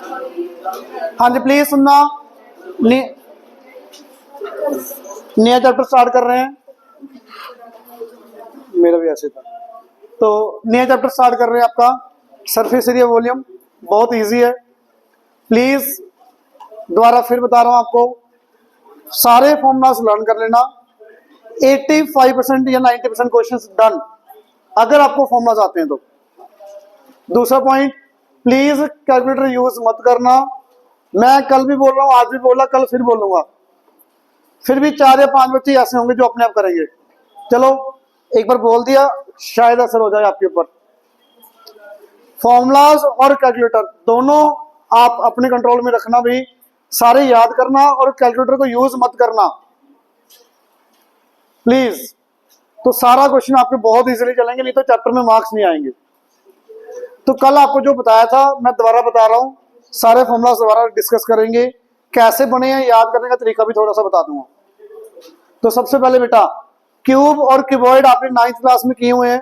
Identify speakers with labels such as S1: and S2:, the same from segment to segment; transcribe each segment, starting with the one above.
S1: हाँ जी प्लीज सुनना। नया चैप्टर स्टार्ट कर रहे हैं, मेरा भी ऐसे था। तो नया चैप्टर स्टार्ट कर रहे हैं आपका सरफेस एरिया वॉल्यूम, बहुत इजी है। प्लीज दोबारा फिर बता रहा हूं आपको, सारे फॉर्मूलास लर्न कर लेना। 85% या 90% क्वेश्चंस डन अगर आपको फॉर्मूलास आते हैं तो। दूसरा पॉइंट, प्लीज कैलकुलेटर यूज मत करना। मैं कल भी बोल रहा हूं, आज भी बोला, कल फिर बोलूंगा। फिर भी 4 या 5 बच्चे ऐसे होंगे जो अपने आप करेंगे। चलो एक बार बोल दिया, शायद असर हो जाए आपके ऊपर। फॉर्मूलाज और कैलकुलेटर दोनों आप अपने कंट्रोल में रखना, भी सारे याद करना और कैलकुलेटर को यूज मत करना प्लीज। तो सारा क्वेश्चन आपके बहुत इजीली चलेंगे, नहीं तो चैप्टर में मार्क्स नहीं आएंगे। तो कल आपको जो बताया था मैं दोबारा बता रहा हूं, सारे फॉर्मूलाज दोबारा डिस्कस करेंगे। कैसे बने हैं याद करने का तरीका भी थोड़ा सा बता दूंगा। तो सबसे पहले बेटा, क्यूब और क्यूबॉइड आपने 9th क्लास में किए हुए हैं,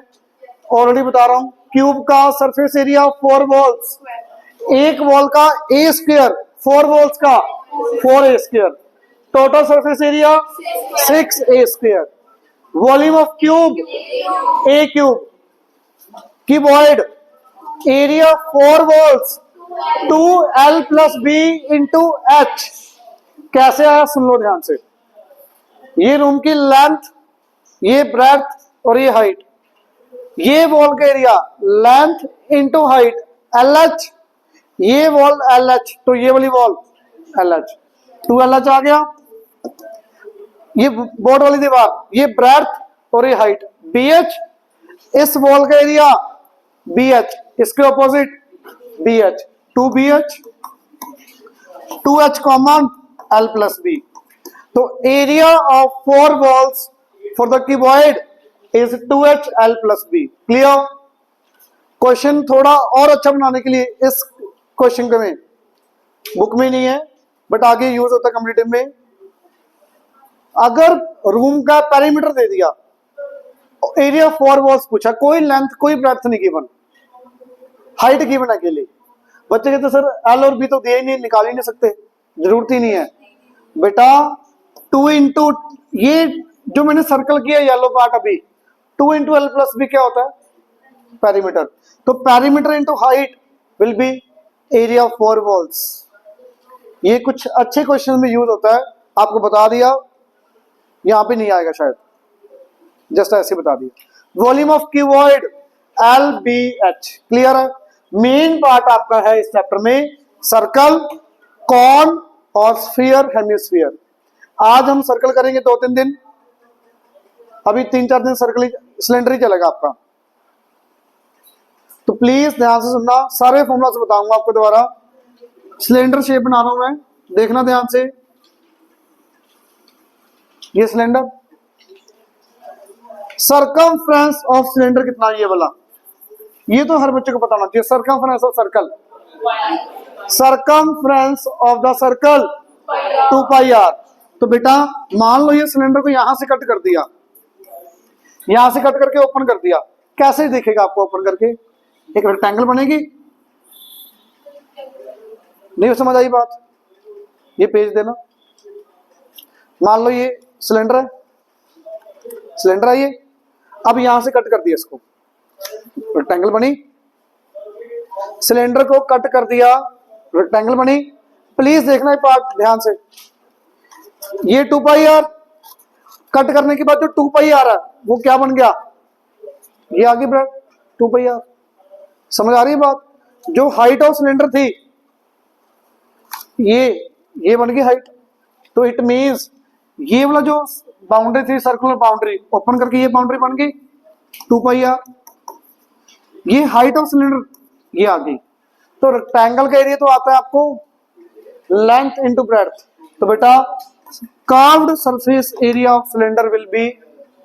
S1: ऑलरेडी बता रहा हूं। क्यूब का सरफेस एरिया 4 वॉल्स, एक वॉल का ए स्क्वायर, 4 वॉल्स का 4a square, total surface area 6a square. Volume of cube a cube. Cuboid area 4 walls 2l plus b into h. कैसे आया सुन लो ध्यान से। ये रूम की लेंथ, ये ब्रेड्थ और ये हाइट, ये वॉल का area length into height LH, ये वॉल LH, तो ये वाली वॉल LH, 2LH आ गया। ये बोर्ड वाली दीवार, ये ब्रेड्थ और ये हाइट BH, इस वॉल का एरिया BH, इसके opposite BH, 2BH, 2H common L plus B। तो area of 4 walls for the cuboid is 2H L plus B। Clear? Question थोड़ा और अच्छा बनाने के लिए इस क्वेश्चन में बुक में नहीं है बट आगे यूज होता है कम्पिटिटिव में। अगर रूम का पेरीमीटर दे दिया, एरिया 4 वॉल्स पूछा, कोई लेंथ कोई ब्रेड्थ नहीं गिवन, हाइट गिवन अकेले, बच्चे कहते सर L और B तो दिए ही नहीं, निकाल ही नहीं सकते, जरूरत ही नहीं है बेटा। 2 इंटू ये जो मैंने सर्कल किया येलो पार्ट अभी, 2 इंटू L प्लस B क्या होता है? पेरीमीटर। तो perimeter into height will be area of 4 walls. ये कुछ अच्छे क्वेश्चन में यूज होता है, आपको बता दिया, यहां पे नहीं आएगा शायद, जस्ट ऐसे बता दिया। Volume of cuboid LBH। Clear है? मेन पार्ट आपका है इस चैप्टर में सर्कल, कॉन और स्फीयर, हेमिस्फीयर। आज हम सर्कल करेंगे 2-3 दिन, अभी 3-4 दिन सर्कल सिलेंडर ही चलेगा आपका। तो प्लीज ध्यान से सुनना, सारे फॉर्मूला से बताऊंगा आपको दोबारा। सिलेंडर शेप बना रहा हूं मैं, देखना ध्यान से। ये सिलेंडर, सरकमफ्रेंस ऑफ सिलेंडर कितना, ये वाला, ये तो हर बच्चे को पता होना चाहिए। Circumference of circle, circumference of the circle 2πr। तो बेटा मान लो ये सिलेंडर को यहां से कट कर दिया, यहां से कट करके ओपन कर दिया, कैसे दिखेगा आपको ओपन करके? एक रेक्टेंगल बनेगी। नहीं समझ आई बात? ये पेज देना। मान लो ये सिलेंडर है, सिलेंडर है ये, अब यहां से कट कर दिया इसको, रेक्टेंगल बनी। सिलेंडर को कट कर दिया, रेक्टेंगल बनी। प्लीज देखना ये पार्ट ध्यान से। ये 2πr, कट करने के बाद जो 2πr है वो क्या बन गया? ये आगे ब्रेड 2πr। समझ आ रही है बात? जो हाइट ऑफ सिलेंडर थी ये बन गई हाइट। तो इट मींस ये वाला जो बाउंड्री थी, सर्कुलर बाउंड्री, ओपन करके ये बाउंड्री बन गई 2πr। ये हाइट ऑफ सिलेंडर ये आ गई। तो रेक्टेंगल का एरिया तो आता है आपको लेंथ इंटू ब्रेड्थ। तो बेटा curved surface area of cylinder will B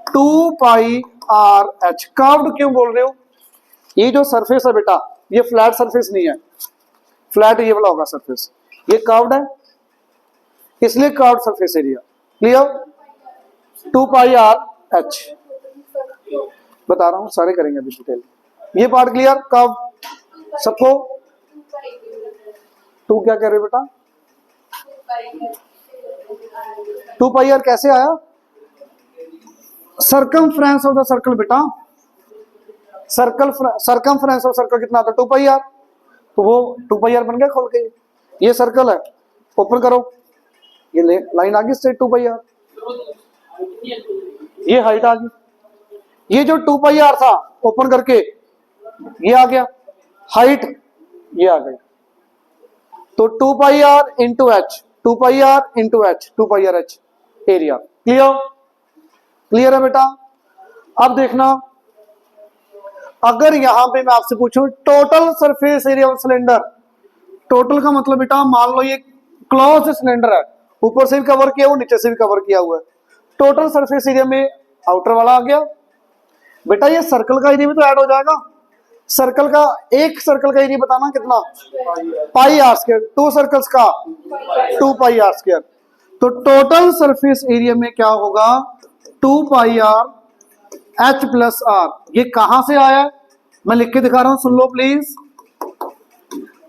S1: 2πrh। Curved क्यों बोल रहे हो? ये जो सरफेस है बेटा, ये फ्लैट सरफेस नहीं है, फ्लैट ये वाला होगा सरफेस, ये कर्व्ड है इसलिए curved surface area. Clear? 2πrh बता रहा हूं, सारे करेंगे अभी डिटेल। ये पार्ट क्लियर? कर्व सबको टू क्या कह रहे हो बेटा? 2 पाई आर कैसे आया? सरकमफ्रेंस ऑफ द सर्कल बेटा, सरकमफ्रेंस ऑफ सर्कल कितना आता है? 2 पाई आर। तो वो 2 पाई आर बन गया खोल के। ये सर्कल है, ओपन करो, ये लाइन आ गई स्ट्रेट 2 पाई आर। ये हाइट आ गई, ये जो 2 पाई आर था ओपन करके ये आ गया, हाइट ये आ गई। तो 2 pi R into H, 2 pi R into H, 2 pi are H area. Clear? Clear है बेटा? अब देखना, अगर यहां पे मैं आपसे पूछूं total surface area of cylinder, total का मतलब बेटा मान लो ये क्लोज सिलेंडर है, ऊपर से भी कवर किया हुआ, नीचे से भी कवर किया हुआ है। टोटल सरफेस एरिया में आउटर वाला आ गया बेटा, ये सर्कल का एरिया भी तो ऐड हो जाएगा। सर्कल का, एक सर्कल का एरिया बताना कितना? Pi are square. 2 सर्कल्स का 2 पाई आर स्क्वायर। तो टोटल सरफेस एरिया में क्या होगा? 2 pi are h plus are. ये कहां से आया? मैं लिख के दिखा रहा हूं, सुन लो प्लीज।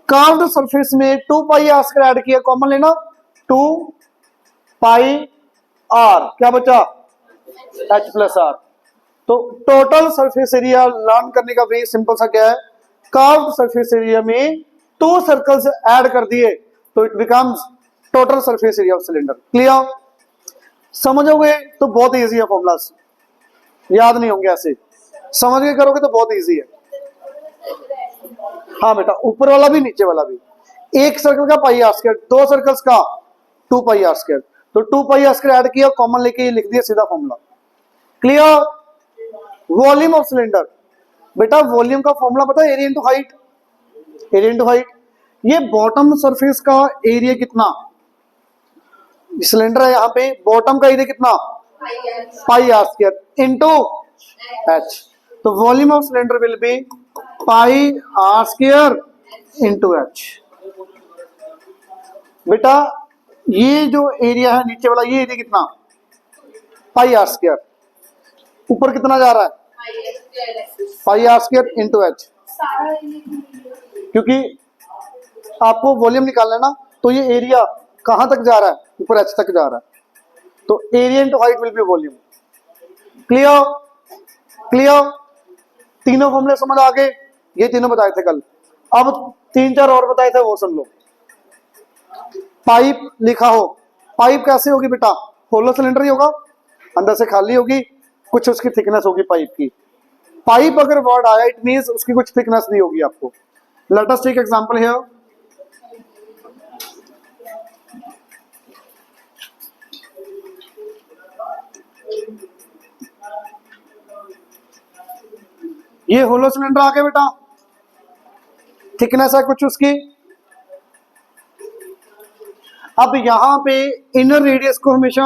S1: कर्व्ड सरफेस में 2 पाई आर स्क्वायर ऐड किया, कॉमन लेना, 2 पाई आर, क्या बचा? H plus r. तो टोटल सरफेस एरिया लर्न करने का वे सिंपल सा क्या है? कर्व्ड सरफेस एरिया में 2 सर्कल्स ऐड कर दिए तो it becomes total surface area of cylinder. Clear? समझोगे तो बहुत इजी है, फॉर्मूलास याद नहीं होंगे ऐसे, समझ के करोगे तो बहुत इजी है। हाँ बेटा, ऊपर वाला भी नीचे वाला भी, एक सर्कल का पाई आर स्क्वायर, 2 सर्कल्स का 2 पाई आर स्क्वायर। तो 2 पाई आर स्क्वायर ऐड किया, कॉमन लेके ये लिख दिया सीधा formula. Clear? Volume of cylinder बेटा, वॉल्यूम का फॉर्मूला पता है? Area into height, area into height. ये बॉटम सरफेस का एरिया कितना? सिलेंडर है यहाँ पे, बॉटम का एरिया कितना? Pi are square into h. तो volume of cylinder will be pi are square into h. बेटा ये जो एरिया है नीचे वाला, ये एरिया कितना? Pi are square. ऊपर कितना जा रहा है? पाई आर स्क्वायर इंटू एच। क्योंकि आपको वॉल्यूम निकालना है ना, तो ये एरिया कहां तक जा रहा है? ऊपर एच तक जा रहा है। तो area into height will be volume. Clear? Clear? तीनों फॉर्मूले समझ आ गए? ये तीनों बताए थे कल, अब 3-4 और बताए थे, वो सुन लो। पाइप लिखा हो, पाइप कैसे होगी बेटा? होलो सिलेंडर ही होगा, अंदर से खाली होगी, कुछ उसकी थिकनेस होगी पाइप की। पाइप अगर वर्ड आया इट मींस उसकी कुछ थिकनेस दी होगी आपको। Let us take example here. ये होलो सिलेंडर आ गया बेटा, थिकनेस है कुछ उसकी। अब यहां पे इनर रेडियस को हमेशा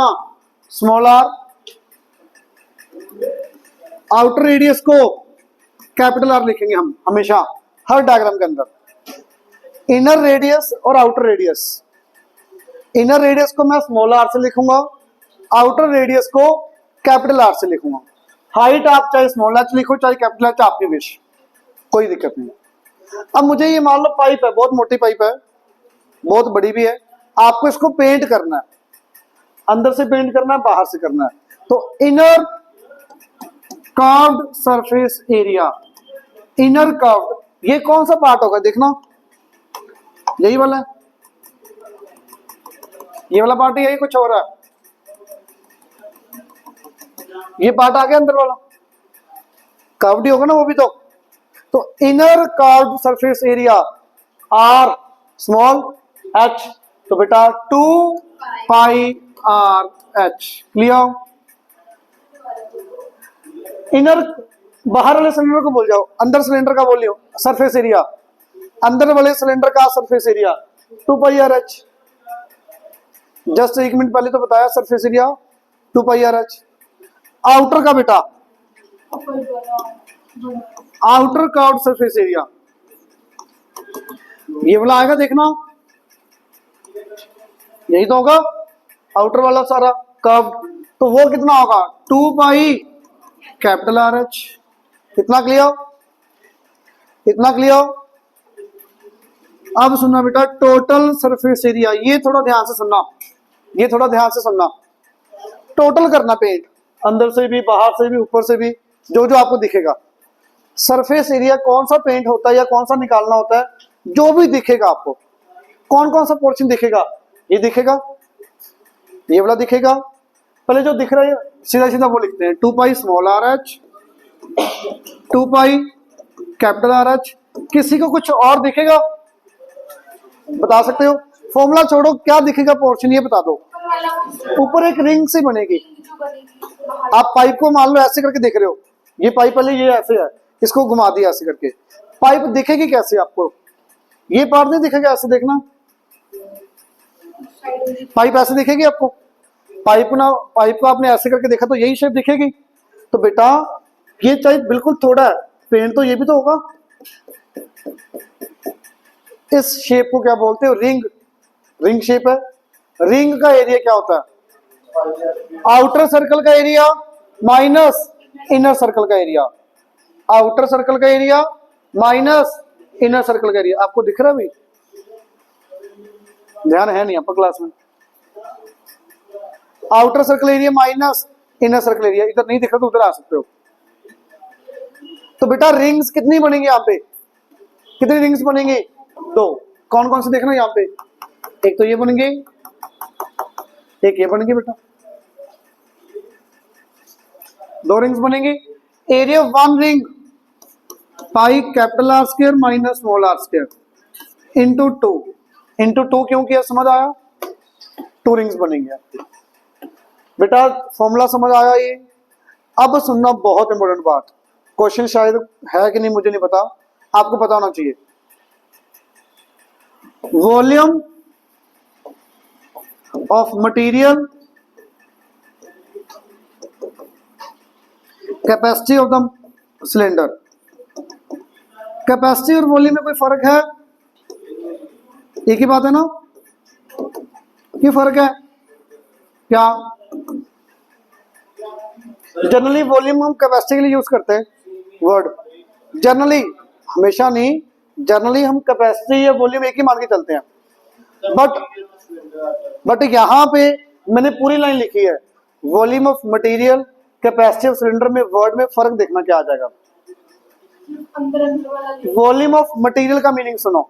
S1: स्मॉल आर, आउटर रेडियस को कैपिटल आर लिखेंगे हम हमेशा हर डायग्राम के अंदर। इनर रेडियस और आउटर रेडियस, इनर रेडियस को मैं स्मॉल आर से लिखूंगा, आउटर रेडियस को कैपिटल आर से लिखूंगा। हाइट आप चाहे स्मॉल एच लिखो चाहे कैपिटल एच, आपकी विश, कोई दिक्कत नहीं। अब मुझे ये मान लो पाइप है, बहुत मोटी पाइप है, बहुत बड़ी भी है, आपको इसको पेंट करना है, अंदर से पेंट करना है, बाहर से करना है। तो inner curved surface area, inner curved, ये कौन सा पार्ट होगा? देखना, यही वाला है, ये वाला पार्ट है, यही कुछ हो रहा है? ये पार्ट आ गया अंदर वाला, कर्व्ड ही होगा ना वो भी। तो inner curved surface area r small h, तो बेटा 2 pi are h. Clear? Inner, बाहर वाले सिलेंडर को बोल जाओ, अंदर सिलेंडर का बोलियो सरफेस एरिया, अंदर वाले सिलेंडर का surface area 2 pi R H. Just 1 minute पहले तो बताया surface area 2 pi are h. Outer का बेटा, आउटर कर्व्ड सरफेस एरिया ये वाला आएगा, देखना यही तो होगा आउटर वाला सारा कर्व्ड। तो वो कितना होगा? 2 पाई कैपिटल आर एच। इतना क्लियर? इतना क्लियर? अब सुनना बेटा, टोटल सरफेस एरिया, ये थोड़ा ध्यान से सुनना, ये थोड़ा ध्यान से सुनना। टोटल करना पेंट, अंदर से भी, बाहर से भी, ऊपर से भी, जो जो आपको दिखेगा। सरफेस एरिया कौन सा पेंट होता है या कौन सा निकालना होता है, जो भी दिखेगा आपको, कौन कौन सा पोर्शन दिखेगा, ये दिखेगा, ये वाला दिखेगा। पहले जो दिख रहा है सीधा सीधा वो लिखते हैं, 2 pi small r H, 2 pi capital r H. किसी को कुछ और दिखेगा, बता सकते हो? फॉर्मूला छोड़ो, क्या दिखेगा पोर्शन, ये बता दो। ऊपर एक रिंग सी बनेगी, आप पाइप को मान लो ऐसे करके देख रहे हो, ये पाइप पहले ये ऐसे है, इसको घुमा दिया ऐसे करके, पाइप दिखेगी कैसे आपको? ये पार्ट नहीं दिखेगा, ऐसे देखना, पाइप ऐसे दिखेगी आपको? पाइप ना, पाइप को आपने ऐसे करके देखा तो यही शेप दिखेगी। तो बेटा ये चाहे बिल्कुल थोड़ा है, पेंट तो ये भी तो होगा। इस शेप को क्या बोलते हो? रिंग, रिंग शेप है। रिंग का एरिया क्या होता है? आउटर सर्कल का एरिया माइनस इनर सर्कल का एरिया, आउटर सर्कल का एरिया माइनस इनर सर्कल का एरिया। आपको दिख रहा है भाई? ध्यान है नहीं आपका क्लास में? Outer circle area minus inner circle area, इधर नहीं दिख रहा तो उधर आ सकते हो। तो बेटा रिंग्स कितनी बनेंगी यहाँ पे? कितनी रिंग्स बनेंगी? 2। कौन कौन से देखना यहाँ पे? एक तो ये बनेंगे, एक ये बनेंगे बेटा, 2 रिंग्स बनेंगी। Area 1 ring pi capital r square minus small r square into 2, into 2 क्यों किया, समझ आया? 2 रिंग्स बनेंगे आपकी। बेटा फॉर्मूला समझ आया ये? अब सुनना बहुत इंपॉर्टेंट बात, क्वेश्चन शायद है कि नहीं मुझे नहीं पता, आपको पता होना चाहिए। Volume of material, capacity of the cylinder. Capacity और वॉल्यूम में कोई फर्क है? एक ही बात है ना? ये फर्क है क्या? जनरली वॉल्यूम हम कैपेसिटी के लिए यूज करते हैं वर्ड, जनरली, हमेशा नहीं, जनरली हम कैपेसिटी या वॉल्यूम एक ही मान के चलते हैं। बट यहां पे मैंने पूरी लाइन लिखी है, volume of material, capacity of cylinder में वर्ड में फर्क देखना क्या आ जाएगा। वॉल्यूम ऑफ मटेरियल का मीनिंग सुनो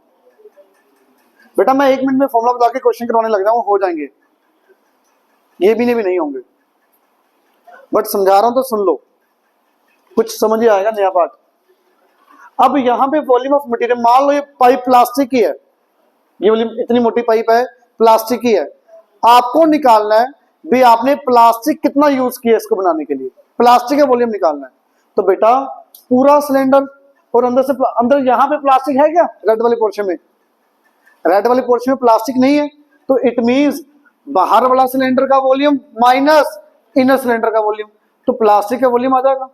S1: बेटा, मैं 1 मिनट में फॉर्मूला बता के क्वेश्चन करवाने लग जाऊं, हो जाएंगे, ये भी नहीं होंगे, बट समझा रहा हूं तो सुन लो, कुछ समझ ही आएगा नया पार्ट। अब यहां पे वॉल्यूम ऑफ मटेरियल, मान लो ये पाइप प्लास्टिक की है, ये वाली इतनी मोटी पाइप है, प्लास्टिक की है, आपको निकालना है भी आपने प्लास्टिक कितना यूज किया इसको बनाने के लिए, प्लास्टिक का वॉल्यूम निकालना है। तो बेटा पूरा सिलेंडर और अंदर से, अंदर यहां पे प्लास्टिक है क्या? रेड वाले पोर्शन में, रेड वाले पोर्शन में प्लास्टिक नहीं है, तो इट मींस बाहर वाला सिलेंडर का वॉल्यूम माइनस इनर सिलेंडर का वॉल्यूम, तो प्लास्टिक का वॉल्यूम आ जाएगा।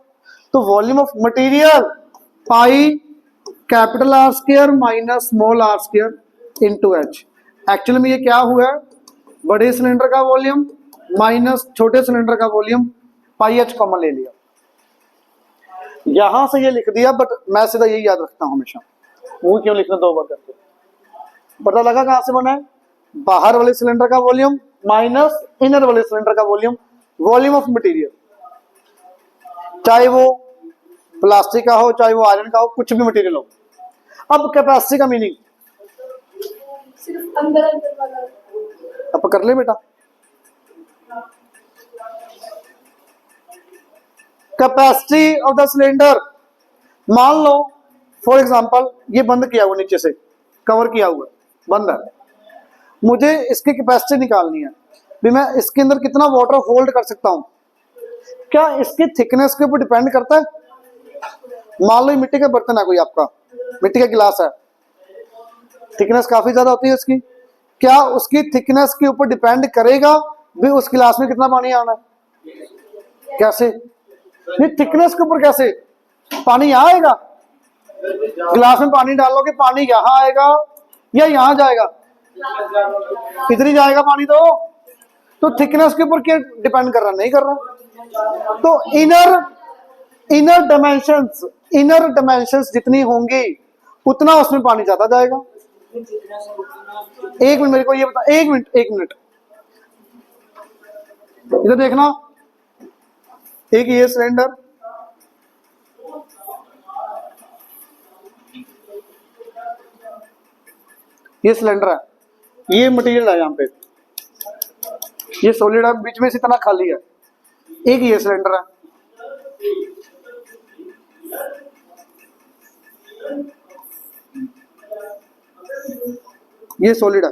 S1: तो volume of material pi capital r square minus small r square into h. Actually में ये क्या हुआ है, बड़े सिलेंडर का वॉल्यूम माइनस छोटे सिलेंडर का वॉल्यूम, पाई एच कॉमन ले लिया, यहां से ये लिख दिया, बट मैं सीधा यही याद रखता हूं हमेशा, वो क्यों लिखना 2 बार करके। पता लगा कहां से बना है? बाहर वाले सिलेंडर का वॉल्यूम माइनस इनर वाले सिलेंडर का वॉल्यूम, वॉल्यूम ऑफ मटेरियल, चाहे वो प्लास्टिक का हो, चाहे वो आयरन का हो, कुछ भी मटेरियल हो। अब कैपेसिटी का मीनिंग
S2: सिर्फ अंदर वाला,
S1: अब कर ले बेटा। कैपेसिटी ऑफ द सिलेंडर, मान लो फॉर एग्जांपल ये बंद किया हुआ, नीचे से कवर किया हुआ बंद है, मुझे इसकी कैपेसिटी निकालनी है भी मैं इसके अंदर कितना वाटर होल्ड कर सकता हूं। क्या इसकी थिकनेस के ऊपर डिपेंड करता है? मान लो मिट्टी का बर्तन है कोई, आपका मिट्टी का गिलास है, थिकनेस काफी ज्यादा होती है उसकी, क्या उसकी थिकनेस के ऊपर डिपेंड करेगा भी उस गिलास में कितना पानी आना है? कैसे नहीं, थिकनेस के ऊपर कैसे? पानी यहाँ आएगा, गिलास में पानी डालोगे, पानी यहाँ आएगा या यहाँ जाएगा? इधर ही जाएगा पानी। तो थिकनेस के ऊपर क्या डिपेंड कर रहा? नहीं कर रहा। तो इनर डायमेंशंस जितनी होंगी उतना उसमें पानी ज्यादा जाएगा। एक मिनट मेरे को ये बता, एक मिनट एक मिनट, इधर देखना, एक ये सिलेंडर, ये सिलेंडर है, ये मटेरियल है यहाँ पे, ये सॉलिड है, बीच में से इतना खाली है, एक ये सिलेंडर है, ये सॉलिड है,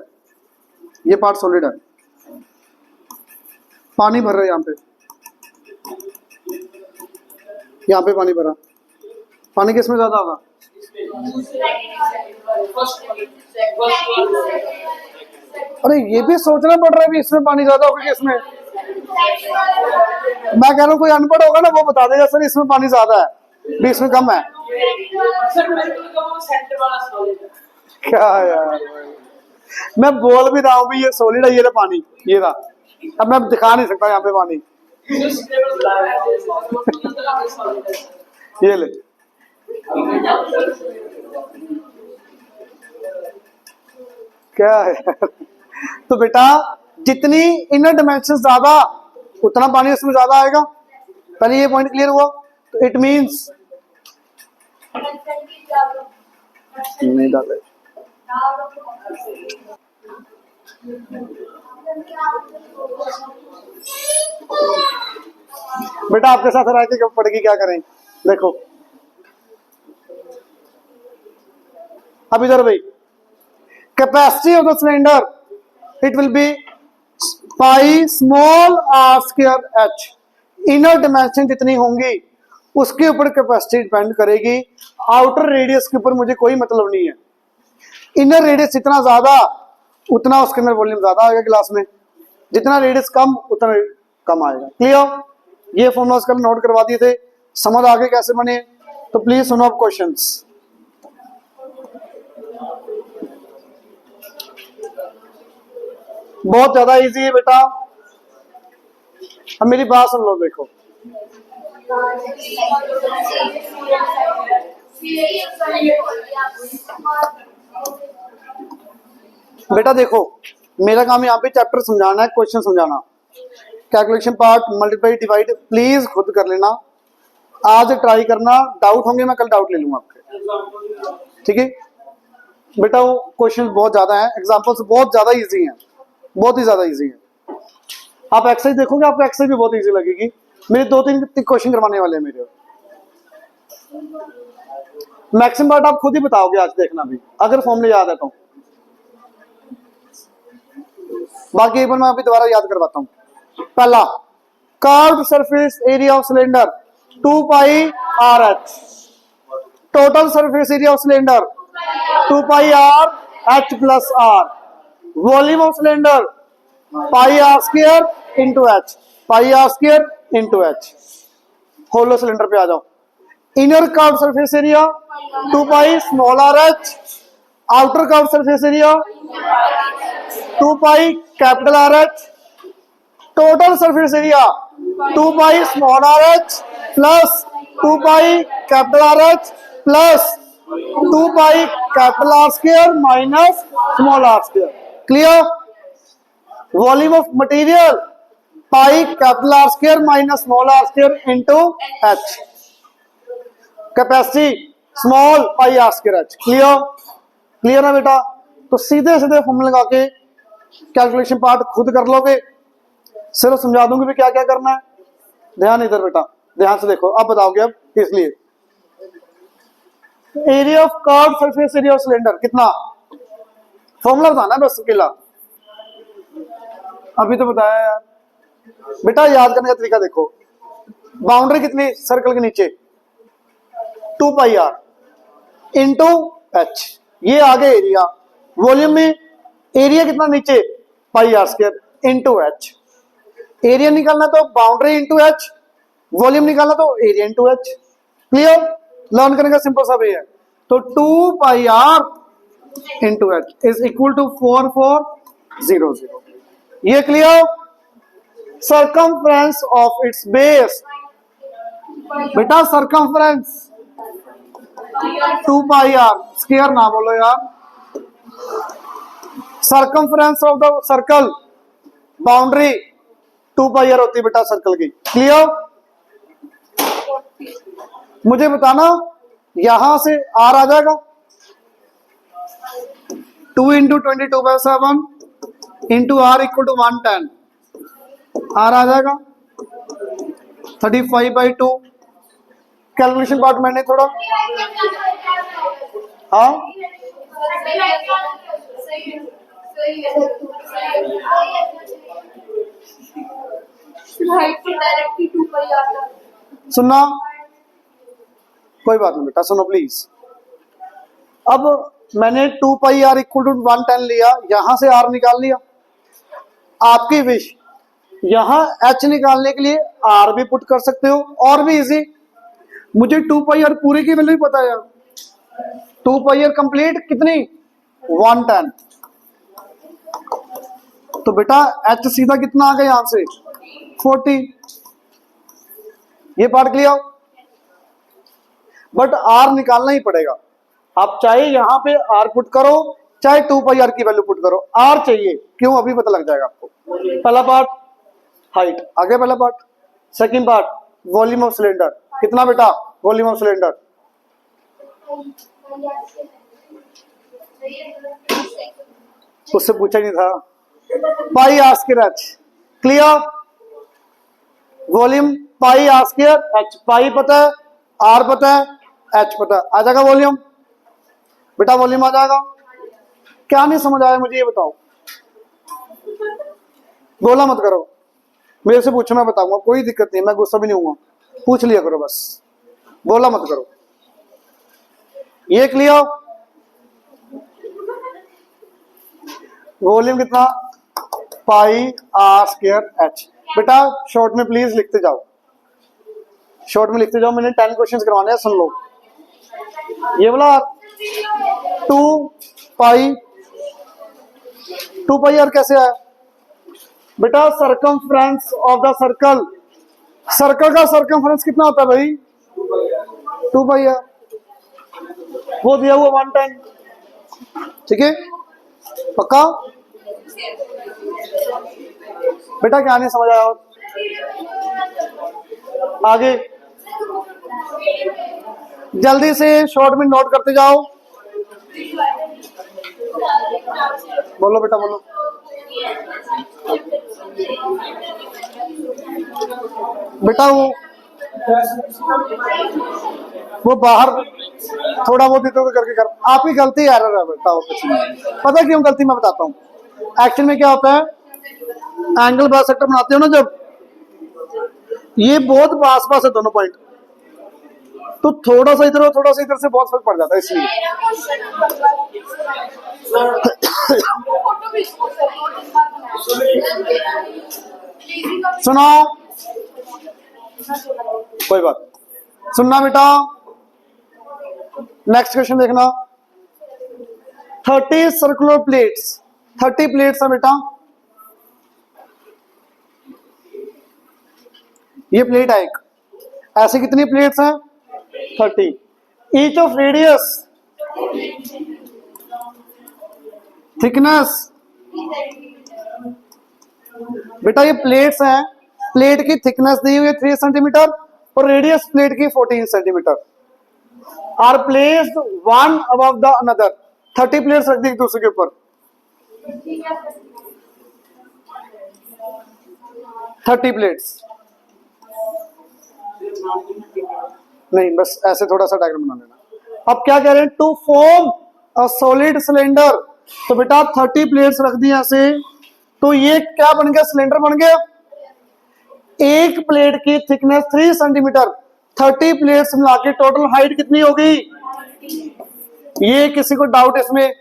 S1: ये पार्ट सॉलिड है, पानी भर रहा है यहाँ पे पानी भरा, पानी किसमें ज्यादा होगा? अरे ये भी सोचना पड़ रहा है भी इसमें पानी ज्यादा होगा कि इसमें, मैं कह रहा हूँ कोई अनपढ़ होगा ना वो बता देगा सर इसमें पानी ज्यादा है भी इसमें कम है। क्या यार, मैं बोल भी रहा हूँ भी ये सॉलिड है, ये रहा पानी, ये रहा, अब मैं दिखा नहीं सकता यहाँ पे पानी, ये ले, क्या है तो बेटा जितनी इनर डायमेंशन ज्यादा उतना पानी उसमें ज्यादा आएगा, पहले ये पॉइंट क्लियर हुआ, तो इट मींस नहीं डाले, बेटा आपके साथ रह के पड़ेगी, क्या करें, देखो अब इधर भाई, capacity of the cylinder it will be pi small r square h, inner dimension जितनी होंगी उसके ऊपर कैपेसिटी डिपेंड करेगी, आउटर रेडियस के ऊपर मुझे कोई मतलब नहीं है, इनर रेडियस जितना ज्यादा उतना उसके अंदर वॉल्यूम ज्यादा आएगा गिलास में, जितना रेडियस कम उतना कम आएगा। क्लियर, ये फॉर्मूलास कल नोट करवा दिए थे, समझ आगे कैसे बने, तो प्लीज सुनो अब क्वेश्चंस। बहुत ज्यादा इजी है बेटा, अब मेरी बात सुन लो, देखो बेटा देखो मेरा काम यहाँ पे चैप्टर समझाना है, क्वेश्चन समझाना, calculation part multiply divide please खुद कर लेना, आज ट्राई करना, डाउट होंगे मैं कल डाउट ले लूंगा आपके, ठीक है बेटा। वो क्वेश्चन बहुत ज्यादा है, एग्जांपल्स बहुत ज्यादा इजी हैं, बहुत ही ज्यादा इजी है, आप एक्सरसाइज देखोगे आपको एक्सरसाइज भी बहुत इजी लगेगी, मेरे दो तीन क्वेश्चन करवाने वाले हैं मेरे, मैक्सिमम पार्ट आप खुद ही बताओगे आज, देखना भी अगर फॉर्मूले याद है तो, बाकी एक बार मैं अभी दोबारा याद करवाता हूँ। पहला, curved surface area of cylinder 2 pi are h, total surface area of cylinder 2 pi are h plus r, volume of cylinder pi are square into h, pi are square into h. Hollow cylinder पे आ जाओ, inner curved surface area 2 pi small r h, outer curved surface area 2 pi capital r h, total surface area 2 pi small r h plus 2 pi capital r h plus 2 pi capital r square minus small r square. Clear, volume of material pi capital r square minus small r square into h, capacity small pi are square H. Clear, clear है बेटा, तो सीधे सीधे formula लगा के calculation part खुद कर लोगे, सिर्फ समझा दूंगी भी क्या क्या करना है, ध्यान इधर बेटा, ध्यान से देखो, अब बताओगे अब इसलिए area of curved surface area of cylinder कितना, फॉर्मूला बताना बस अकेला, अभी तो बताया यार बेटा, याद करने का तरीका देखो, बाउंड्री कितनी सर्कल के नीचे 2 पाई आर इंटू एच, ये आगे एरिया, वॉल्यूम में एरिया कितना नीचे pi are square into H, area निकालना तो बाउंड्री इंटू एच, वॉल्यूम निकालना तो area into H. Clear, learn करने का सिंपल सा वे है, तो 2 pi R into H is equal to 4400, ये clear. Circumference of its base, बेटा सर्कमफ्रेंस 2 पाई आर, स्क्वायर ना बोलो यार, circumference of the circle, boundary 2 pi R होती है बेटा सर्कल की। क्लियर? मुझे बताना यहां से आर आ जाएगा 2 into 22/7 into R equal to 110, R आ जाएगा 35/2। कैलकुलेशन पार्ट मैंने थोड़ा हाँ सुनना, कोई बात नहीं बेटा, सुनो प्लीज। अब मैंने 2 पाई आर इक्वल टू 110 लिया, यहां से आर निकाल लिया। आपकी विश, यहां एच निकालने के लिए आर भी पुट कर सकते हो, और भी इजी। मुझे 2 पाई आर पूरी की वैल्यू पता है, 2 पाई आर कंप्लीट कितनी 110, तो बेटा एच सीधा कितना आ गया यहां से 40। ये पार्ट क्लियर? बट आर निकालना ही पड़ेगा। आप चाहे यहां पे आर पुट करो, चाहे 2 पाई आर की वैल्यू पुट करो, आर चाहिए। क्यों? अभी पता लग जाएगा आपको। पहला पार्ट हाइट, आगे पहला part. Second part volume of cylinder, कितना बेटा वॉल्यूम ऑफ सिलेंडर? उससे पूछा ही नहीं था। Pi are square H. Clear? Volume pi are square H. Pi पता है, आर पता है, एच पता है, आ जाएगा वॉल्यूम। बेटा वॉल्यूम आ जाएगा। क्या नहीं समझ आया मुझे ये बताओ, बोला मत करो, मेरे से पूछो मैं बताऊंगा, कोई दिक्कत नहीं, मैं गुस्सा भी नहीं हुआ, पूछ लिया करो बस, बोला मत करो। ये क्लियर? वॉल्यूम कितना? Pi are square H. बेटा शॉर्ट में प्लीज लिखते जाओ, शॉर्ट में लिखते जाओ, मैंने 10 क्वेश्चंस करवाने हैं, सुन लो। ये बोला 2 पाई आर कैसे आया बेटा? Circumference of the circle, circle का सर्कमफ्रेंस कितना होता है भाई 2 पाई आर, वो दिया हुआ 110। ठीक है पक्का? बेटा क्या नहीं समझ आया? और आगे जल्दी से शॉर्ट में नोट करते जाओ। बोलो बेटा बोलो। बेटा वो बाहर थोड़ा बहुत इधर करके कर, आपकी गलती एरर है बेटा, वो कुछ नहीं। पता क्यों गलती, मैं बताता हूँ। एक्चुअल में क्या होता है, एंगल बाइसेक्टर बनाते हो ना जब, ये बहुत पास पास है दोनों पॉइंट, तो थोड़ा सा इधर और थोड़ा सा इधर से बहुत फर्क पड़ जाता है, इसलिए। सुनो, कोई बात सुनना बेटा। नेक्स्ट क्वेश्चन देखना। 30 सर्कुलर प्लेट्स, 30 प्लेट्स है बेटा। ये प्लेट है एक, ऐसे कितनी प्लेट्स हैं 30। ईच ऑफ रेडियस, थिकनेस, बेटा ये प्लेट्स हैं, प्लेट की थिकनेस दी हुई है 3 सेंटीमीटर और रेडियस प्लेट की 14 centimetre. Are placed one above the another, 30 plates रख दी एक दूसरे के ऊपर। 30 प्लेट्स नहीं, बस ऐसे थोड़ा सा डायग्राम बना लेना। अब क्या कह रहे हैं, to form a solid cylinder, तो बेटा 30 प्लेट्स रख दी ऐसे, तो ये क्या बन गया, सिलेंडर बन गया। एक प्लेट की थिकनेस 3 सेंटीमीटर, 30 प्लेट्स मिला के टोटल हाइट कितनी होगी, ये किसी को डाउट इसमें?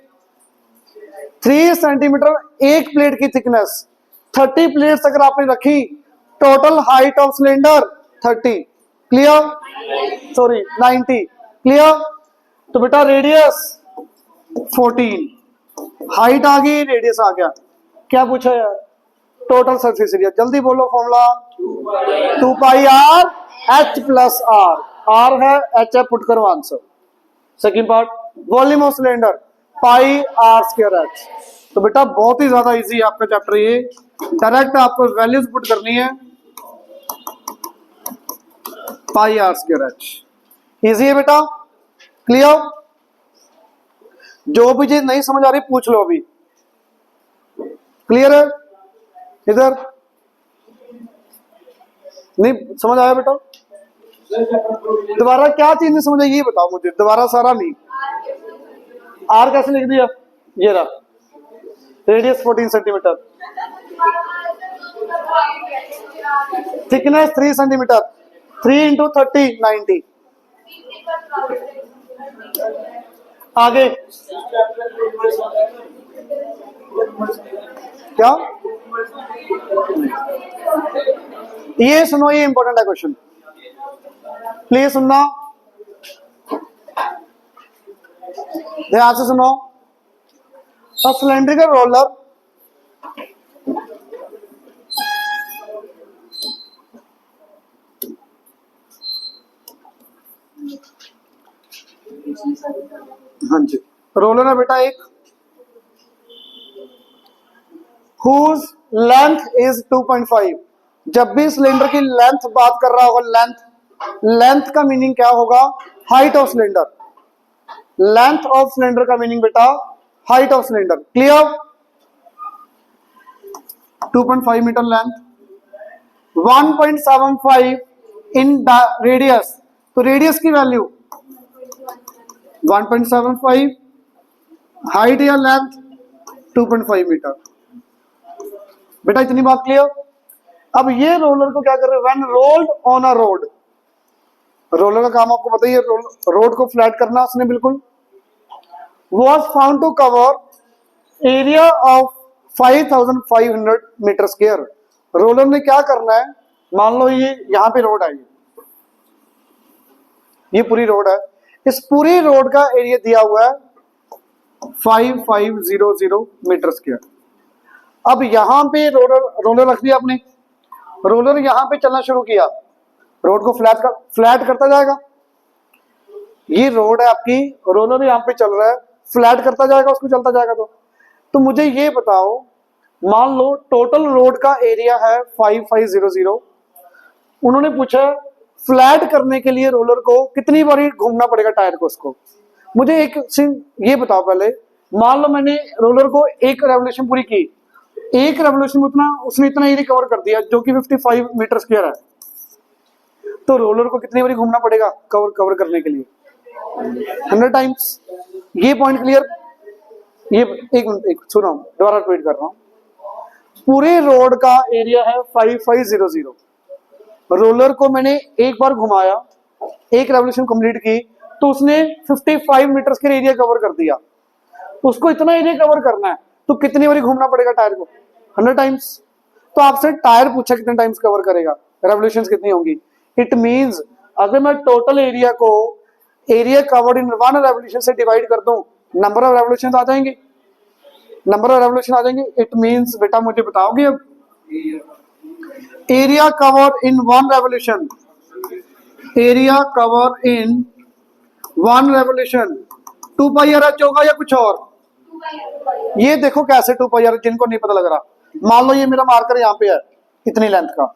S1: 3 सेंटीमीटर एक प्लेट की थिकनेस, 30 प्लेट्स अगर आपने रखी, total height of cylinder 30। Clear? Sorry 90। Clear? तो बेटा रेडियस 14, हाइट आ गई, रेडियस आ गया। क्या पूछा यार? Total surface area. जल्दी बोलो formula. 2 pi are h plus r, r है एच है, पुट करो answer. Second part volume of cylinder, pi are square h. तो बेटा बहुत ही ज्यादा इजी है आपका चैप्टर ये, डायरेक्ट आपको वैल्यूज पुट करनी है, पाई आर स्क्वायर एच। इजी है बेटा, क्लियर? जो भी चीज नहीं समझ आ रही पूछ लो अभी। क्लियर है? इधर नहीं समझ आया बेटा? दोबारा क्या चीज नहीं समझ आई ये बताओ मुझे, दोबारा सारा नहीं। आर कैसे लिख दिया? ये रहा, radius 14 centimetre, thickness 3 centimetre, 3 into 30 90। आगे क्या? ये सुनो, ये इंपॉर्टेंट है क्वेश्चन, प्लीज सुनना, ध्यान से सुनो। सिलेंड्रिकल रोलर हाँ जी, रोलर है बेटा एक, whose length is 2.5। जब भी सिलेंडर की लेंथ बात कर रहा होगा, लेंथ का मीनिंग क्या होगा? Height of cylinder. Length of cylinder का मीनिंग बेटा height of cylinder. Clear? 2.5 metre length, 1.75 in radius. तो रेडियस की वैल्यू 1.75, हाइट या लेंथ 2.5 मीटर। बेटा इतनी बात क्लियर? अब ये रोलर को क्या कर रहे हैं? When rolled on a road, roller का काम आपको पता ही है, रोड को फ्लैट करना उसने बिल्कुल। was found to cover area of 5500 metre square. Roller ने क्या करना है? मान लो ये यहां पे रोड है, ये पूरी रोड है, इस पूरी रोड का एरिया दिया हुआ है 5500 मीटर स्क्वायर। अब यहां पे रोलर रख दिया आपने, रोलर यहां पे चलना शुरू किया, रोड को फ्लैट करता जाएगा। ये रोड है आपकी, रोलर यहां पे चल रहा है, फ्लैट करता जाएगा, उसको चलता जाएगा। तो मुझे ये बताओ, मान लो टोटल रोड का एरिया है 5500, उन्होंने पूछा फ्लैट करने के लिए रोलर को कितनी बारी घूमना पड़ेगा टायर को उसको। मुझे एक ये बताओ पहले, मान लो मैंने रोलर को एक रेवोल्यूशन पूरी की, एक रेवोल्यूशन में उतना उसने इतना एरिया कवर कर दिया जो कि 55 मीटर स्क्वायर है, तो रोलर को कितनी बारी घूमना पड़ेगा कवर करने के लिए? 100 टाइम्स। ये पॉइंट क्लियर? ये एक मिनट, एक सुनो, दोबारा रिपीट कर रहा हूं। पूरे रोड का एरिया है 5500, रोलर को मैंने एक बार घुमाया, एक रेवोल्यूशन कंप्लीट की, तो उसने 55 मीटर के एरिया कवर कर दिया। उसको इतना एरिया कवर करना है तो कितनी बारी घूमना पड़ेगा टायर को? 100 टाइम्स। तो आपसे टायर पूछा कितने टाइम्स कवर करेगा, रेवोल्यूशंस कितनी होंगी? इट मींस अगर मैं टोटल एरिया को एरिया कवर्ड इन 1 रेवोल्यूशन से डिवाइड कर दूं, नंबर ऑफ रेवोल्यूशन आ जाएंगे, नंबर ऑफ रेवोल्यूशन आ जाएंगे। इट मींस बेटा मुझे बताओगे अब, area cover in 1 revolution, area cover in 1 revolution 2 pi R H होगा या कुछ और? ये देखो कैसे 2 पाई आर, जिनको नहीं पता लग रहा, मान लो ये मेरा मार्कर यहाँ पे है इतनी लेंथ का,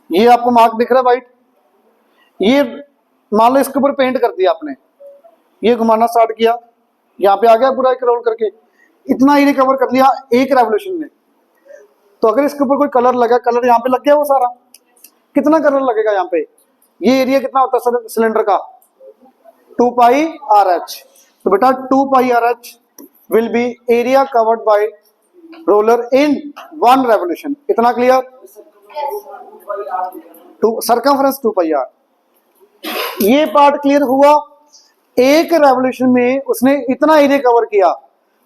S1: ये आपको मार्क दिख रहा है वाइट, ये मान लो इसके ऊपर पेंट कर दिया आपने, ये घुमाना स्टार्ट किया, यहाँ पे आ गया पूरा एक रोल करके, इतना एरिया कवर कर लिया एक रेवोल्यूशन में। तो अगर इसके ऊपर कोई कलर लगा, कलर यहाँ पे लग गया वो सारा, कितना कलर लगेगा यहाँ पे? ये एरिया कितना होता है सिलेंडर का? 2 पाई आर एच। तो बेटा 2 pi are H will be area covered by roller in 1 revolution. इतना क्लियर? Circumference 2 pi R. ये पार्ट क्लियर हुआ? एक रेवोल्यूशन में उसने इतना एरिया कवर किया,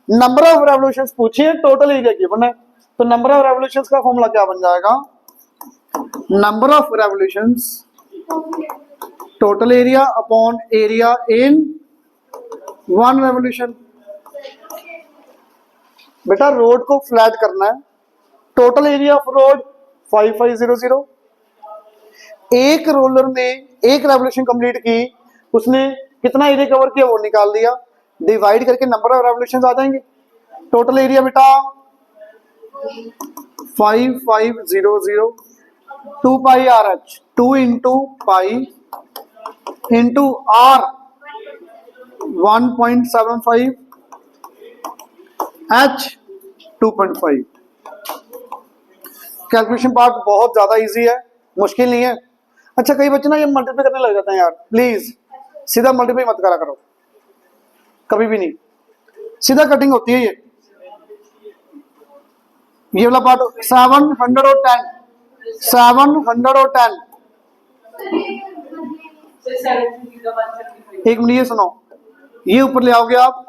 S1: नंबर ऑफ रेवोल्यूशंस पूछिए टोटल एरिया की बने, तो नंबर ऑफ रेवोल्यूशंस का फॉर्मूला क्या बन जाएगा? Number of revolutions total area upon area in 1 revolution. बेटा रोड को फ्लैट करना है, टोटल एरिया ऑफ रोड 5500, एक रोलर ने एक रेवोल्यूशन कंप्लीट की, उसने कितना एरिया कवर किया वो निकाल दिया, डिवाइड करके नंबर ऑफ रेवोल्यूशन आ जाएंगे। टोटल एरिया बेटा 5500 2 pi are H, 2 into pi into R 1.75 H 2.5। Calculation part बहुत ज्यादा इजी है, मुश्किल नहीं है। अच्छा कई बच्चे ना ये मल्टीप्लाई करने लग जाते हैं यार, प्लीज सीधा मल्टीप्लाई मत करा करो, कभी भी नहीं, सीधा कटिंग होती है ये वाला पार्ट। 710 710 एक मिनट ये सुनो, ये ऊपर ले आओगे आप,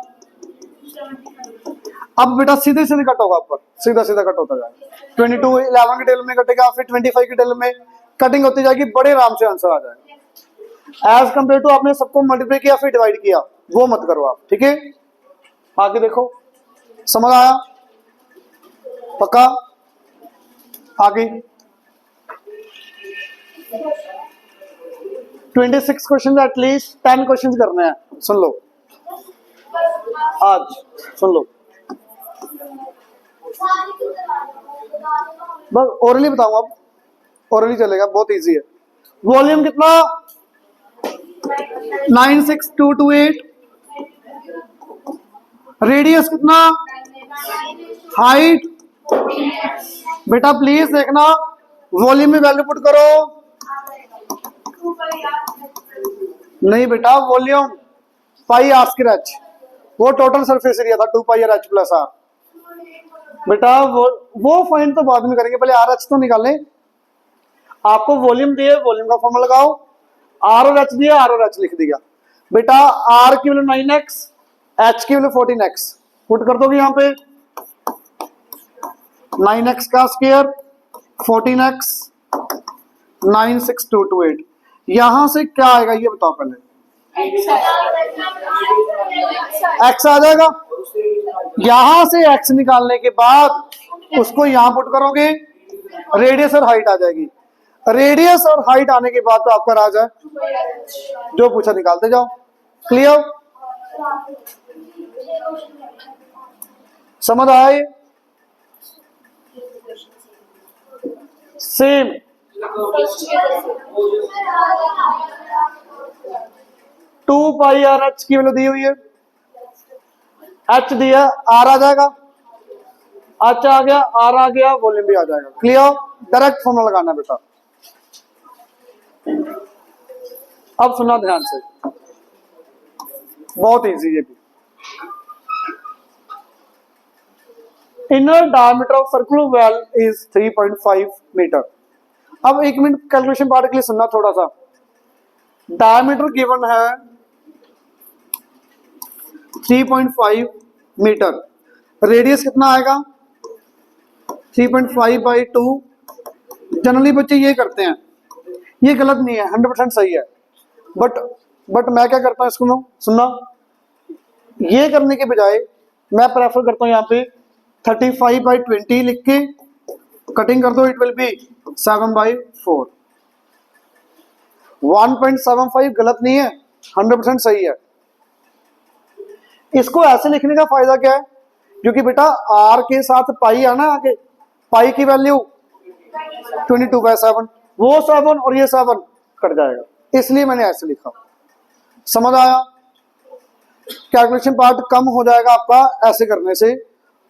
S1: अब बेटा सीधे सीधे कट होगा ऊपर, सीधा सीधा कट होता जाएगा। 22 11 के टेल में कटेगा, फिर 25 के टेल में कटिंग होती जाएगी, बड़े आराम से आंसर आ जाएगा। एज कंपेयर टू आपने सबको मल्टीप्लाई किया फिर डिवाइड किया, वो मत करो आप, ठीक है। आगे देखो, समझ आया, पक्का। आगे 26 क्वेश्चन, एटलीस्ट 10 क्वेश्चन करने हैं, सुन लो आज, सुन लो बस। ओरली बताऊं अब, ओरली चलेगा, बहुत इजी है। वॉल्यूम कितना 96228, रेडियस कितना, हाइट बेटा प्लीज देखना, वॉल्यूम में वैल्यू पुट करो, नहीं बेटा volume pi are square h, वो टोटल सरफेस एरिया था 2 pi are h plus r. बेटा वो फाइंड तो बाद में करेंगे, पहले आर एच तो निकालें। आपको वॉल्यूम दिए, वॉल्यूम का फॉर्मूला लगाओ, आर और एच दिया, आर और एच लिख दिया। बेटा आर की वैल्यू 9x, एच की वैल्यू 14x, पुट कर दोगे यहाँ पे 9x का स्क्वायर 14x 96228, यहां से क्या आएगा ये बताओ पहले। x आ जाएगा, यहां से x निकालने के बाद उसको यहां पुट करोगे, रेडियस और हाइट आ जाएगी। रेडियस और हाइट आने के बाद तो आपका राज है, जो पूछा निकालते जाओ। क्लियर, समझ आए? सेम 2 पाई आर एच की वैल्यू दी हुई है, एच दिया, आर आ जाएगा, एच आ गया, आर आ गया, वॉल्यूम भी आ जाएगा। क्लियर, डायरेक्ट फॉर्मूला लगाना बेटा। अब सुना ध्यान से, बहुत इजी है भी। Inner diameter of circular well is 3.5 metre. अब 1 मिनट कैलकुलेशन पार्ट के लिए सुनना थोड़ा सा। डायमीटर गिवन है 3.5 मीटर, रेडियस कितना आएगा 3.5 बाई 2। जनरली बच्चे ये करते हैं, ये गलत नहीं है, 100% सही है, बट मैं क्या करता हूं इसको सुनना, ये करने के बजाय मैं प्रेफर करता हूं यहाँ पे 35 बाई 20 लिख के कटिंग कर दो, इट विल बी 7/4। 1.75 गलत नहीं है, 100% सही है। इसको ऐसे लिखने का फायदा क्या है, क्योंकि बेटा आर के साथ पाई आना आगे, पाई की वैल्यू 22/7, वो 7 और ये 7 कट जाएगा, इसलिए मैंने ऐसे लिखा। समझ आया? कैलकुलेशन पार्ट कम हो जाएगा आपका ऐसे करने से,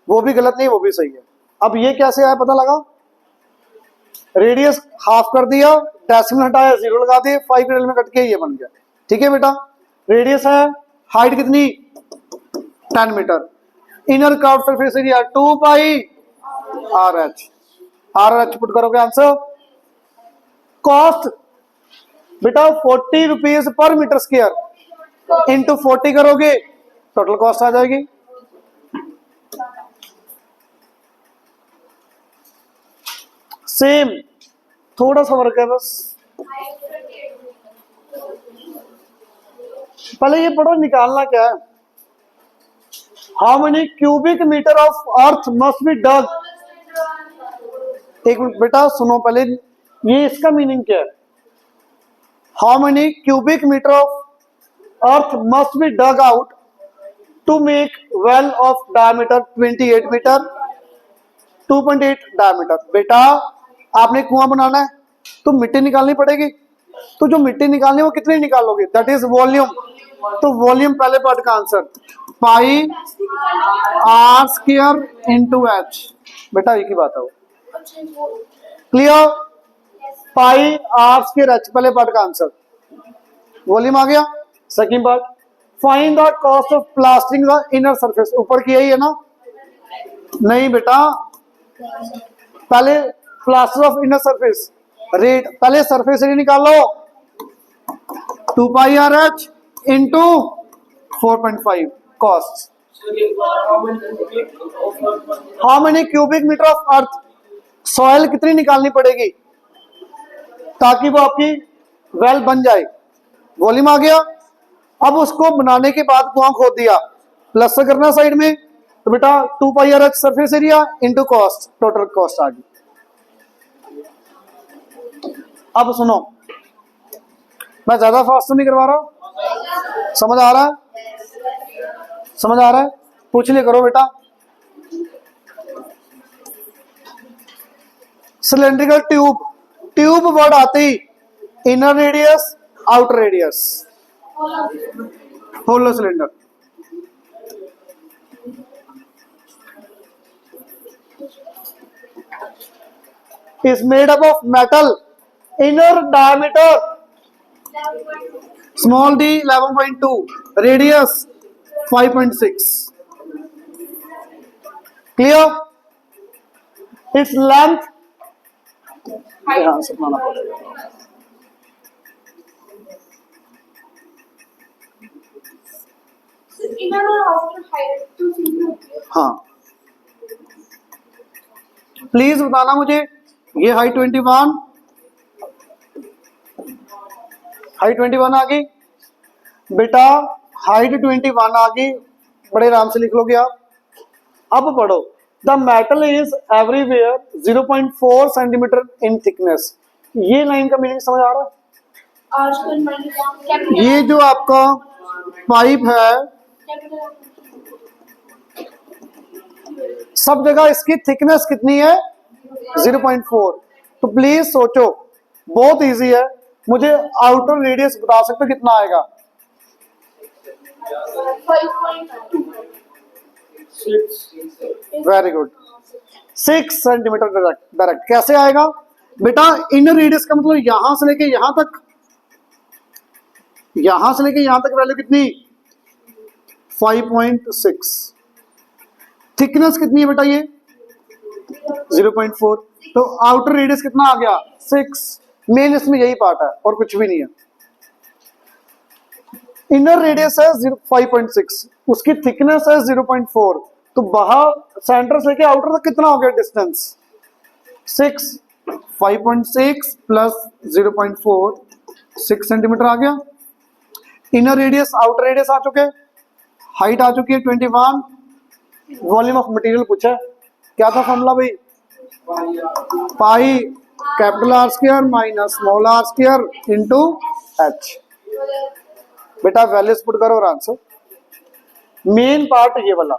S1: वो भी गलत नहीं, वो भी सही है। अब ये कैसे आया पता लगा, रेडियस हाफ कर दिया, डेसिमल हटाया, 0 लगा दिए, 5 के में कट के ये बन गया। ठीक है बेटा, रेडियस है, हाइट कितनी 10 metre, inner curve surface area 2 pi are H, R H put करोगे आंसर। कॉस्ट बेटा 40 rupees per metre square into 40 करोगे, टोटल कॉस्ट आ जाएगी। सेम, थोड़ा सा फर्क है बस। पहले ये पढ़ो, निकालना क्या है। How many cubic metre of earth must be dug. एक मिनट बेटा सुनो पहले, ये इसका मीनिंग क्या है। How many cubic metre of earth must be dug out to make well of diameter 28 metre, 2.8 diameter. बेटा आपने कुआं बनाना है तो मिट्टी निकालनी पड़ेगी, तो जो मिट्टी निकालनी है वो कितनी निकालोगे, दैट इज वॉल्यूम। तो वॉल्यूम पहले पार्ट का answer pi are square into h. बेटा एक ही बात है वो, clear. Pi are square h पहले पार्ट का आंसर, वॉल्यूम आ गया। Second part, find the cost of plastering the inner surface. ऊपर की यही है ना, नहीं बेटा पहले plaster of inner surface rate, पहले सरफेस एरिया निकालो 2 pi are h into 4.5 cost. How many cubic metre of earth, soil कितनी निकालनी पड़ेगी ताकि वो आपकी वेल बन जाए, वॉल्यूम आ गया। अब उसको बनाने के बाद कुआं खोद दिया, प्लस से करना साइड में, तो बेटा 2 pi are H surface area into cost, total cost आ गई। अब सुनो, मैं ज्यादा फास्ट तो नहीं करवा रहा, समझ आ रहा है, समझ आ रहा है, पूछ लिया करो बेटा। सिलेंड्रिकल ट्यूब, ट्यूब वर्ड आते ही inner radius outer radius, hollow cylinder. is made up of metal, inner diameter small d 11.2, radius 5.6, clear। its length ध्यान से बनाना पड़ेगा, हाँ प्लीज बताना मुझे। ये हाइट 21, हाइट 21 आ गई बेटा, हाइट 21 आ गई, बड़े आराम से लिख लोगे आप। अब पढ़ो, the metal is everywhere 0.4 centimetre in thickness. ये लाइन का मीनिंग समझ आ रहा है? ये जो आपका पाइप है सब जगह इसकी थिकनेस कितनी है 0.4। तो प्लीज सोचो, बहुत इजी है, मुझे आउटर रेडियस बता सकते हो कितना आएगा? 5.2। Very good, 6 centimetre direct. कैसे आएगा बेटा? इनर रेडियस का मतलब यहां से लेके यहां तक, यहां से लेके यहां तक वैल्यू कितनी 5.6। थिकनेस कितनी है बेटा? ये 0.4। तो आउटर रेडियस कितना आ गया 6। मेन इसमें यही पार्ट है और कुछ भी नहीं है। इनर रेडियस है 5.6, उसकी थिकनेस है 0.4। तो बाहर सेंटर से लेके आउटर तक कितना हो गया डिस्टेंस 6। 5.6 प्लस 0.4 6 सेंटीमीटर आ गया। इनर रेडियस आउटर रेडियस आ चुके, हाइट आ चुकी है 21। वॉल्यूम ऑफ मटेरियल पूछा है, क्या था फॉर्मूला भाई? Pi capital r square minus small r square into h. बेटा वैल्यूज पुट करो और आंसर। मेन पार्ट ये वाला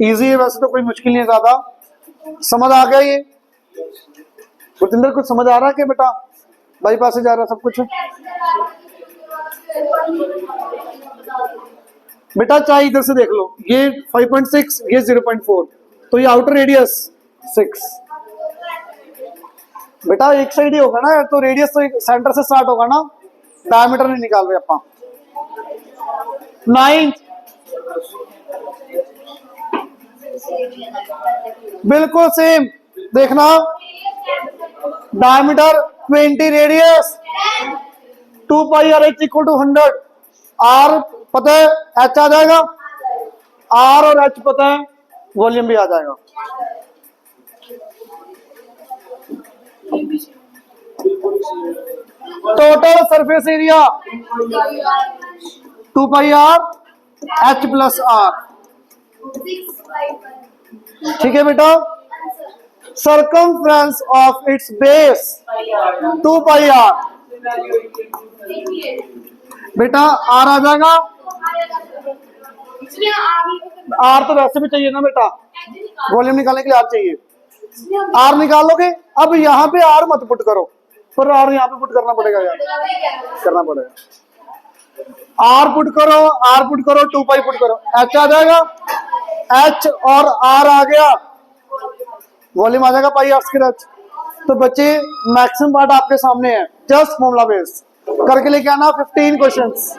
S1: इजी है, वैसे तो कोई मुश्किल नहीं है ज्यादा। समझ आ गया ये? गुरजिंदर कुछ समझ आ रहा है कि बेटा बाईपास से जा रहा है सब कुछ? बेटा चाहे इधर से देख लो, ये 5.6 ये 0.4, तो ये आउटर रेडियस 6। बेटा एक साइड ही होगा ना, तो रेडियस तो सेंटर से स्टार्ट होगा ना, डायमीटर नहीं निकाल रहे अपन। 9 बिल्कुल सेम देखना, diameter 20, radius 2 pi are h equal to 100। R पता है, एच आ जाएगा, आर और एच पता है, वॉल्यूम भी आ जाएगा। Total surface area 2 pi are h plus r. ठीक है बेटा। Circumference of its base 2 pi r. बेटा आर आ जाएगा, आर तो वैसे भी चाहिए ना बेटा, वॉल्यूम निकालने के लिए आर चाहिए। आर निकाल लोगे, अब यहाँ पे आर मत पुट करो, पर आर यहाँ पे पुट करना पड़ेगा यार, करना पड़ेगा। आर पुट करो, आर पुट करो, 2 पाई पुट करो, एच आ जाएगा, एच और आर आ गया, वॉल्यूम आ जाएगा पाई आर स्क्वायर एच। तो बच्चे मैक्सिमम पार्ट आपके सामने है, जस्ट फॉर्मूला बेस करके लेके आना 15 क्वेश्चंस।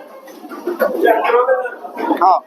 S1: हाँ